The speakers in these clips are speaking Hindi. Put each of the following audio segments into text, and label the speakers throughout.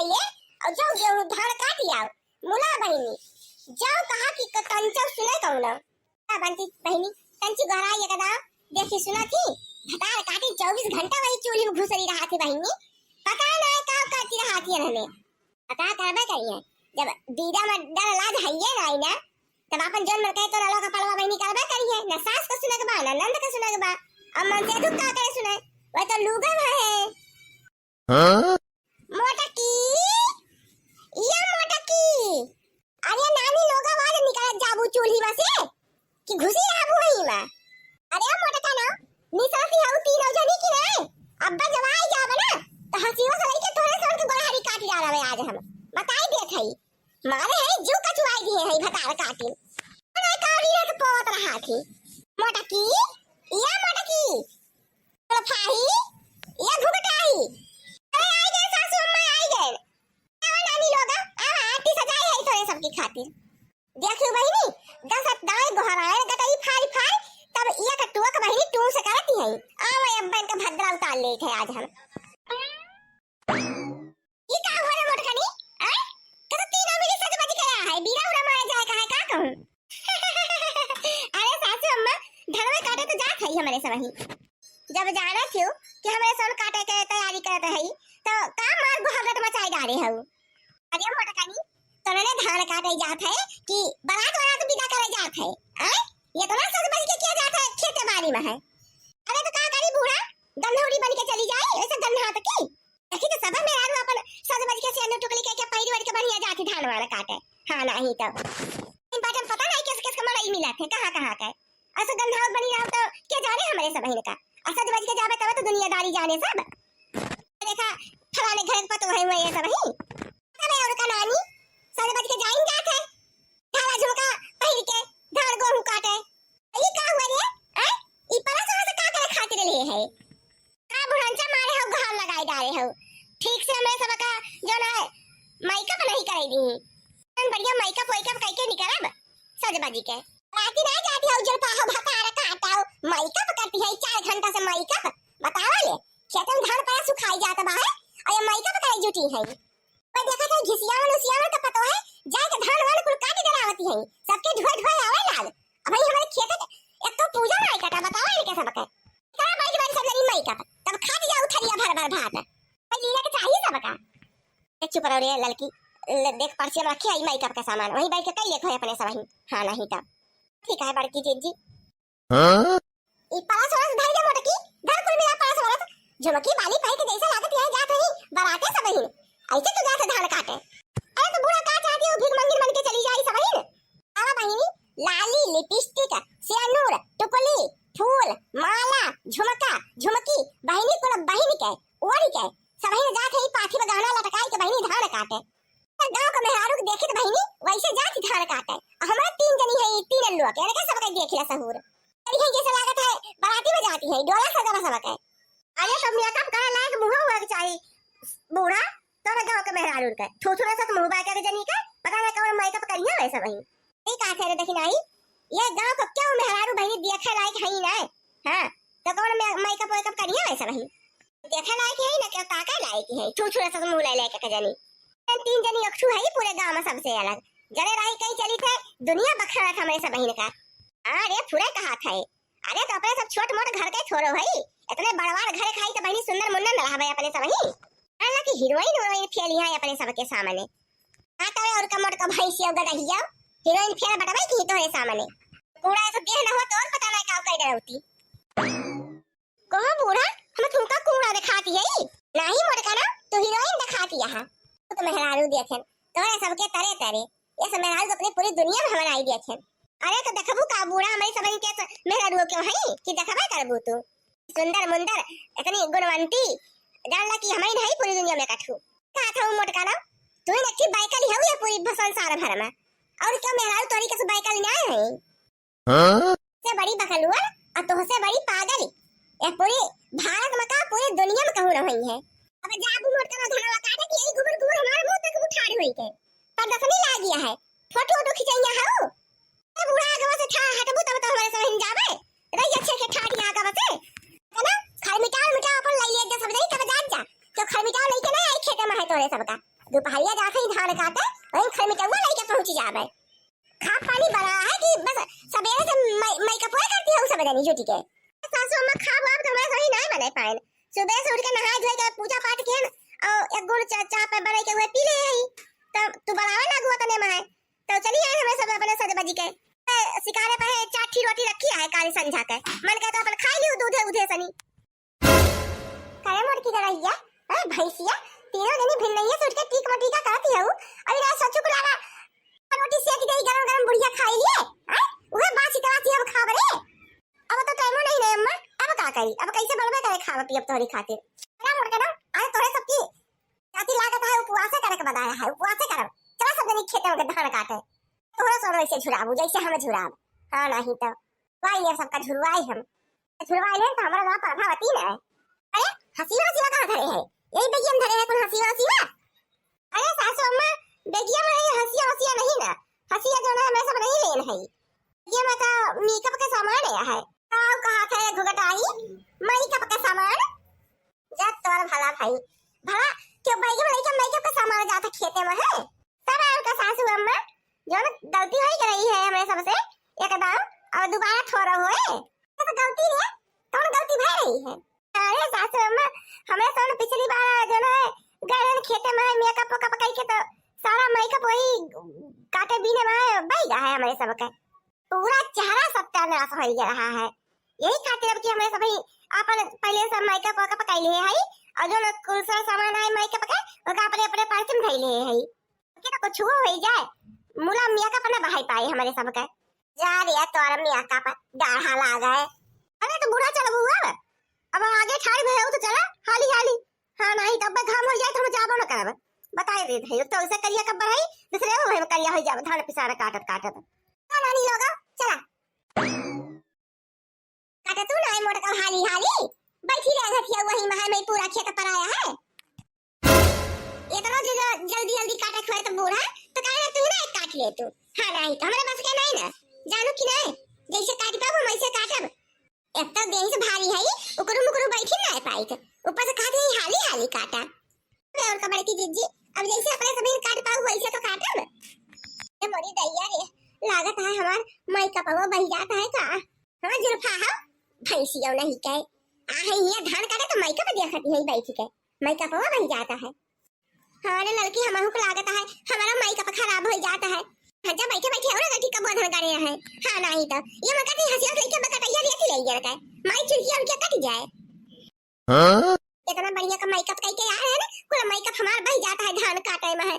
Speaker 1: पहले और जाओ गेहूं धान काट लिया मुला बहिनी जाओ कहा कि कंचो सुने कौन का बनती बहिनी कंची गहराई एकदा देखी सुना थी भतार काटी 24 घंटा वही चूल्ही में घुसरी रहा थी बहिनी पता ना का करती रहा थी हमें पता करबे करिए जब दीदा में डर लाज हइए ना ना तब अपन जन मर कहे तो ललो का पलवा बहिनी करबे करिए ना सास को सुने के बा ना नंद का सुने के बा अब मन से दुख का करे सुने वह तो लूगम है हां मोटा की ये मोटा की अरे नानी लोग आवाज निकाल जाबू चूल्ही में से कि घुसी आबू वही में अरे मोटा का ना निसासी हाउ तीन जनी की नहीं अब्बा जब आई जाबे ना तो हसीवा से लेके थोड़े से उनके गोड़हारी काट जा रहा है आज हम बताई देखई मारे है जो कचुआई दिए है भतार काटी अरे काली रे के पोत रहा थी मोटा की ये मोटा की तो फाही ये घुगटाई अरे आई गए सासू अम्मा आई गए नानी लोग आरती सजाई है थोड़े सबकी खातिर देखियो बहिनी 10 दाए गोहराए गटाई फाई फाई तब ये कटुआ का बहिनी टू से करती है आवे अब्बा इनका भद्रा उतार ले थे आज हम ये का हो रे मोटकनी हैं तो तीनों मिली सज बज के है बीरा उड़ा मारे जाए कहां का कहूं अरे सासू अम्मा धनवे काटे तो जात है हमारे सब ही जब जाना थियो कि हमारे सब काटे के तैयारी करते है तो का मार गोहगट मचाई डाले है अरे मोटकनी तोने धान काटे जात है कि बारात वाला तो विदा करे जात है हैं ये तो ना सज बज के किया जाता है खेते बाड़ी में है अरे तो का करी बूढ़ा गन्हौड़ी बन के चली जाए ऐसे गन्हा तो की देखी तो सब में आरू अपन सज बज के सेनु टुकली के पैरी वड़ के बढ़िया जाती धान वाला काटे हां नहीं तो इन बात पता नहीं किस किस का मलाई मिला थे कहां का ऐसे गन्हा बनी रहा तो क्या जाने हमारे सब ही का सज बज के जावे तब तो दुनियादारी जाने सब देखा फलाने घर पर तो है वो ये सब ही अरे और का नानी सज बज के जाइन जात है धारा झुमका पहिर के धान गेहूं काटे ये का हुआ रे हैं ई परस से का करे खातिर ले है का बुढ़ांचा मारे हो घाव लगाई डाले हो ठीक से हमें सब का जो ना मेकअप नहीं कराई दी हम बढ़िया मेकअप कई के निकलब सज बज के राती ना जाती हो उजल पाहो भतारा काटाओ मेकअप करती है 4 घंटा से मेकअप बतावा ले खेत में धान पाया सुखाई जाता बा है और ये मेकअप करे जुटी है मैं देखा था घिसियावन का पता है जाके धान वाले कुल काट डरावती है सबके ढोय ढोय आवे लाल अब भाई हमारे खेत एक तो पूजा नहीं काटा बताओ ये कैसे बका सारा बाई बाई सब जनी मेकअप तब खा दिया उठलिया भर भर भात भाई लीला के चाहिए सब का चुप रहो रे लड़की देख पर्ची में रखी है मेकअप का सामान वही बाई के कई लेखो है अपने सब ही हां नहीं तब ठीक है बड़की जी हां ई पास वाला भाई दे मोटकी घर कुल मिला पास वाला झुमकी बाली पाई के जैसा लागत है जात है बराते सब ही ऐसे तो जाते धान काटे अरे तो बुढ़ा का चाहती हो भीख मंदिर बन के चली जाई सब ही आवा बहिनी लाली लिपस्टिक सियानूर टुकली फूल माला झुमका झुमकी बहिनी को बहिनी के ओरी के सब ही जाते ही पाथी में गहना लटकाई के बहिनी धान काटे गांव का मेहरारू के देखे तो बहिनी वैसे जाती धान काटे हमारा 3 जनी है 3 लोग के लगे सब के देखिला सहूर अरे जैसे लागत है बराती में जाती है डोला सजा सब के अरे सब मेकअप करा लायक मुंह हुआ के चाहिए बूढ़ा तोरा गांव के मेहरारू के थोथुरा सा मुंह बाय के जनी का पता नहीं कौन मेकअप करिया वैसा वही नहीं का थे देखी नहीं ये गांव का क्यों मेहरारू बहिनी देखे लायक है ही ना हां तो कौन मेकअप करिया वैसा वही देखे लायक है ना क्या ताका लायक है थोथुरा सा मुंह ले लेके के जनी 3 जनी अक्षु है पूरे गांव में सबसे अलग जरे रही कहीं चली थे दुनिया बखरा था हमारे सब बहिन का अरे पूरे कहा था अरे तो अपने सब छोट मोट घर के छोड़ो भाई इतने बड़वार घर खाई तो बहिनी सुंदर मुन्नन रहबे अपने सब ही अल्लाह की हीरोइन फेली है अपने सब के सामने आता है और कमर का भाई से उगड़ा हिया हीरोइन फेल बटवाई की तो है सामने पूरा ऐसा देह ना हो तो और पता नहीं का कह रहती कहां बूढ़ा हम तुमका कूड़ा दिखाती है नहीं मोटका ना तो हीरोइन दिखाती है तो मेहरारू देखें तो है सबके तरे तरे ये सब मेहरारू अपनी पूरी दुनिया में हमारा आई देखें अरे तो देखबू का बूढ़ा हमारी सब के मेहरारू क्यों है कि देखबा करबू तू सुंदर मुंदर इतनी गुणवंती जानला कि हमारी नहीं पूरी दुनिया में कठू का था मोटका ना तू ने अच्छी बाइकल है ये पूरी संसार भर में और क्या मेहरारू तोरी के बाइकल ना है हां से बड़ी बकलुआ और तो से बड़ी पागल ये पूरी भारत में का पूरी दुनिया में कहूं रही है अब जाबू मोटका ना धनवा काटे कि यही गुबर गुबर हमारे मुंह तक उठाड़ी हुई के पर दसनी ला गया है फोटो फोटो खिंचाइया है ए बूढ़ा आगे से ठा हटबू तब तो हमारे सब हिन जावे रही अच्छे के ठाठी आगे से है ना खाई मिटाओ अपन ले ले सब नहीं तब जा तो खाई मिटाओ लेके ना आई खेत में है तोरे सबका दोपहरिया जाके ही धान काटे वहीं घर में चौवा लेके पहुंच जावे। खा पानी बना है कि बस सवेरे से मई का पोए करती है सब जनी जुटी के। सासू अम्मा खा बाप तो मैं सही नहीं बने पाए। सुबह से उठ के नहा धोई के पूजा पाठ किए और एक गुड़ चाय पे बना के हुए पी ले आई। तब तू बनावे ना गुआ तने में तो चली आए हमें सब अपने सज बजी के सिकारे पे चाठी रोटी रखी है काली संझा के मन कहता अपन खा लियो दूधे उधे सनी करे मोड़ की करैया है भैंसिया तीनों जनी भिन्न नहीं है सोच के टीक मटी का करती है अभी रात सचु को लगा रोटी सेक दे गरम गरम बुढ़िया खाई लिए हैं ओए बासी तवासी अब खा बरे अब तो टाइम नहीं है अम्मा अब का करी अब कैसे बनबे करे खावा पियब तोरी खातिर ना मोड़ के ना आज तोरे सबकी जाति लागत है उपवास करे के बताया है उपवास कर चला सब जनी खेते में धान काटे थोड़ा सा ऐसे झुराबू जैसे हमें झुराब हां नहीं तो वाई ये सबका झुरवाई हम झुरवाई ले तो हमारा गांव प्रभावती ना अरे हसीना हसीना कहां धरे है यही बेगियम धरे है कौन हसीना हसीना अरे सासू अम्मा बेगियम में हसीना हसीना नहीं ना हसीना जो ना मैं सब नहीं लेन है ये मैं तो मेकअप का सामान है काव कहा था घुघटाई मेकअप का सामान जा तोर भला भाई भला क्यों भाई के मेकअप का सामान जाता खेते में है तब उनका सासू अम्मा जो ना गलती हो रही है हमें सबसे एकदम और दोबारा थोड़ा होए तो गलती है कौन गलती भई रही है अरे सासू अम्मा हमें तो पिछली बार जो ना गए खेते में मेकअप का पकाई के तो सारा मेकअप वही काटे बीने में बह गया है हमारे सबका पूरा चेहरा सत्यानाश हो रहा है यही खातिर अब कि हमें सभी अपन पहले से मेकअप का पकाई लिए है और जो ना कुल सामान है मेकअप का वो अपने अपने पास में धई लिए है कि तो कुछ हो जाए मुला मिया का पना बहाई पाए हमारे सब का जा रे तोरा मिया का पर डाढ़ा लागा है अरे तो बुढ़ा चल बुआ अब आगे ठाड़ी में तो चला हाली हाली हां नहीं तब घाम हो जाए तो हम जाबो न करब बताए दे भाई तो ऐसा करिया कब बढ़ाई दूसरे वो हम करिया हो जाब धान पिसारा काटत काटत नानी लोग चला काटे तू ना मोड़ का हाली हाली बैठी रह घटिया वही महा में पूरा खेत पर आया है इतना जल्दी जल्दी काटे खोए तो बूढ़ा तो काहे तू ना काट ले तू हां नहीं तो हमारे पास के नहीं ना जानू कि नहीं जैसे काट पाबो वैसे काटब एक तो देह से भारी है उकरू मुकरू बैठी ना पाई तो ऊपर से काटे हाली हाली काटा और कमर की जिज्जी अब जैसे अपने सभी काट पाऊ वैसे तो काटब ये मोरी दैया रे लागत है हमार मई का पवा बह जाता है का हां जुल्फा है भैंसिया नहीं कहे आ है ये धान काटे तो मई का पे देखती है बैठी के मई का पवा बह जाता है हमारे लड़की हमारे को लागत है हमारा माई का खराब हो जाता है हजा बैठे बैठे और गठी का बोधन करे है हां नहीं तो ये मैं कहती हंसी लेके बकटैया लेके ले गया है माई चुड़किया उनके कट जाए हां इतना बढ़िया का मेकअप करके आए है ना पूरा मेकअप हमार बह जाता है धान काटे में है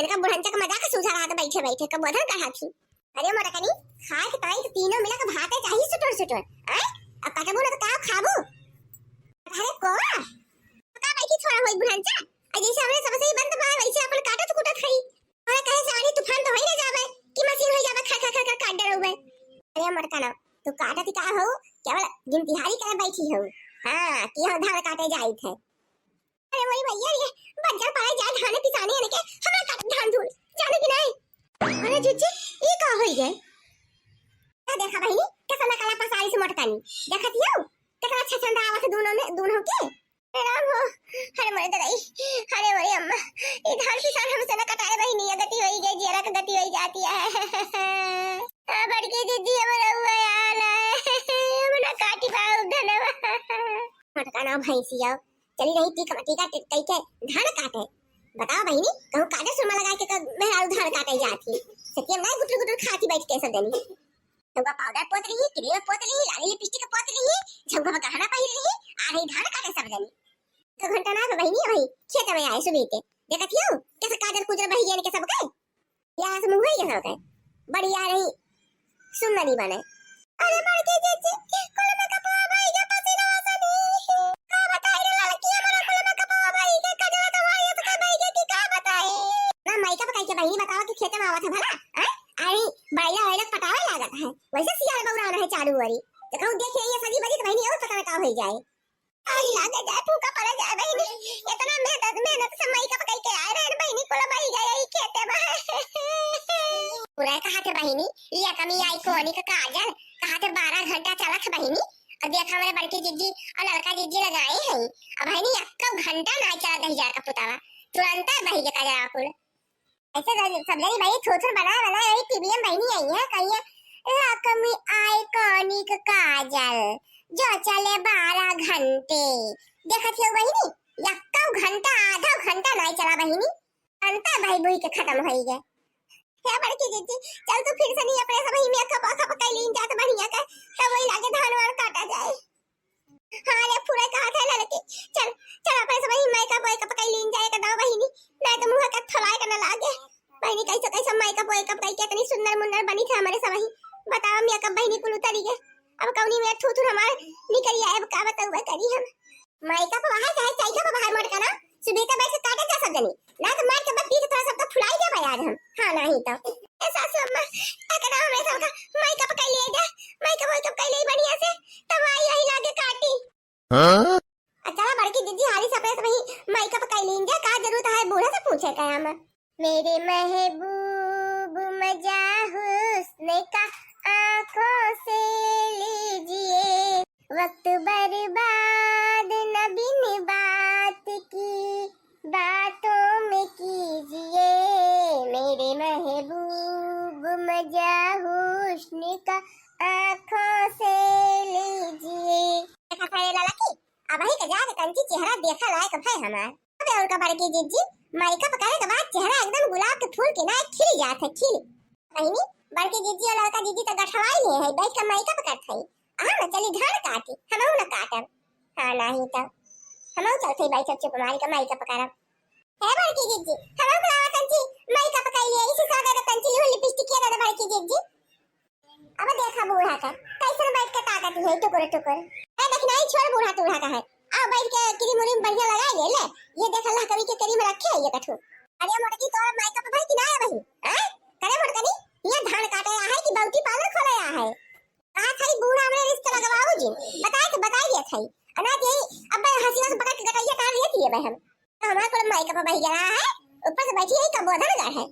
Speaker 1: इनका बुढ़ंचा का मजाक सूझा रहा था बैठे बैठे का बोधन कहा थी अरे मोरा कनी खाए के ताई तो तीनों मिला के भात चाहिए सुटोर सुटोर हैं अब काटे बोले तो का खाबो अरे कोरा का बैठी छोड़ा होई बुढ़ंचा जैसे हमने सबसे ही बंद बाहर वैसे अपन काटा तो कुटा खाई और कहे सारी तूफान तो होई ना जावे कि मशीन हो जावे खा खा खा काट डरोवे अरे मरका ना तू काटा ती का हो केवल गिनतिहारी करे बैठी हो हां कि हम धान काटे जाई थे अरे वही भैया ये बंजर पाए जा धान पिसाने ने के हमरा काट धान धूल जाने की नहीं अरे जीजी ये का होई गए क्या देखा बहिनी कैसा ना काला पसारी से मटकानी देखती हो कितना अच्छा चंदा आवत दोनों के राम हो अरे मरे दराई अरे मरे अम्मा ये धान किसान हमसे ना कटाए वही नहीं गति होई गई जरा का गति होई जाती है बड़की दीदी हमारा हुआ यार हमना काटी पाओ धनवा मटका ना भैंसिया चली रही थी कमटी का कई के धान काटे बताओ बहिनी कहूं काटे सुरमा लगा के मेहरारू धान काटे जाती सत्यम ना गुटर गुटर खाती बैठ के सब देनी तो पाउडर पोत रही क्रीम पोत रही लाली लिपस्टिक पोत रही झंगो में गहना पहन रही आ रही धान काटे सब देनी तो घंटा ना बहिनी भाई खेत में आए सुबह के देखती हो कैसे काजल कुजल बही गए के सब गए यहां से मुंह है के सब गए बढ़िया रही सुंदरी बने अरे बड़के जीजी कोले में कपवा भाई के पसीना वसनी का बताई रे लड़की हमारा कोले में कपवा भाई के कजरा तो भाई तो भाई के का बताए ना माई का पकाई के बहिनी बताओ कि खेत में आवत है भला अरे बाइला वाइला पटावे लागत है वैसे सियार बौराना है चालू वाली तो कहूं देखे ये सजी बजी तो बहिनी और पता का हो जाए आई लागे जा फूका पड़ जाए बहिनी इतना मेहनत से मई का पकाई के आए रे बहिनी कोला बही गई आई खेते में पूरा कहा थे बहिनी ये कमी आई कोनी का काजल कहा थे 12 घंटा चलत बहिनी और देखा हमारे बड़की जीजी और लड़का जीजी लगाए हैं अब बहिनी एक घंटा ना चला 10,000 का पुतावा तुरंत भाई के काजल आकुल ऐसे सब जनी भाई थोथन बना बना यही टीवी में बहनी आई है कहिए लक्ष्मी आइकॉनिक काजल जो चले 12 घंटे देखत हो बहनी यक्का घंटा आधा घंटा नहीं चला बहनी अंता भाई बुई के खत्म हो गए है बड़की जीजी चल तू फिर से नहीं अपने सब ही में खपा कई लीन जात बढ़िया का तब वही लागे धान वान काटा जाए हां ले पूरा कहा था लड़के चल चल अपने सब ही माइका बोय का कई लीन जाए का दाव बहनी नहीं तो मुंह का थलाए का ना लागे बहनी कैसे कैसे माइका बोय का कई कितनी सुंदर मुंदर बनी थे हमारे सब ही बताओ मिया कब बहनी कुल उतरी गए अब कौनी में थू थू हमार निकल आए अब का बताओ करी हम माइका को बाहर चाहे चाइका को बाहर मोड़ का ना सुबह का बैठ काटे जा सब जनी ना तो मार के बाद पीछे थोड़ा सब तो फुलाई दे आज हम हां नहीं तो ए सासू अम्मा अकड़ा हमें सब का माइका पकाई ले जा माइका बोय कब कई ले बढ़िया से तब आई यही लागे काटी हां अच्छा बड़की दीदी हाली सब वही माइका पकाई ले जा का जरूरत है बूढ़ा से पूछे का हम मेरे महबूब मजा हुस्न का आंखों से लीजिए वक्त बर्बाद न बिन बात की बातों में कीजिए मेरे महबूब मजा हुस्न का आंखों से लीजिए देखा था लाला की अब ही का जाके कंची चेहरा देखा लायक है हमार अबे और का बड़की जीजी माइका पकाने के बाद चेहरा एकदम गुलाब के फूल के ना खिल जात है खिल नहीं बड़की जीजी और लड़का जीजी तो गठवाई ले है बैठ का माइका पकात है हां ना चली धान काटी हमहु ना काटब हां नहीं तो हमहु चलते भाई सब चुप मारी का माइका पकारब है बड़की जीजी हमहु बुलावा कंची माइका पकाई ले इसी सादा का कंची ली लिपस्टिक किया ना बड़की जीजी अब देखा बूढ़ा का कैसे बैठ के ताकत है टुकुर टुकुर ए देख नहीं छोड़ बूढ़ा टूढ़ा का है आ बैठ के क्रीम उरीम बढ़िया लगा ले ये देख अल्लाह कभी के क्रीम रखे है ये कठू अरे मोटकी तोर माइका पे भाई कि ना है भाई हैं करे मोटकनी ये धान काटे आया है कि ब्यूटी पार्लर खोला आया है कहा था बूढ़ा हमरे रिश्ता लगवाओ जी बताई दिया था अनाज यही अब हसीना से पकड़ के गटाइया काट लिए थी बहन हमारा को माइका पे भाई गया है ऊपर से बैठी है का बोधन गढ़ है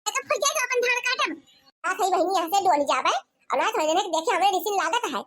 Speaker 1: तो फुल के अपन धान काटब आ सही बहनी यहां से डोली जावे अनाज होने देखे हमरे रिश्ते लागत है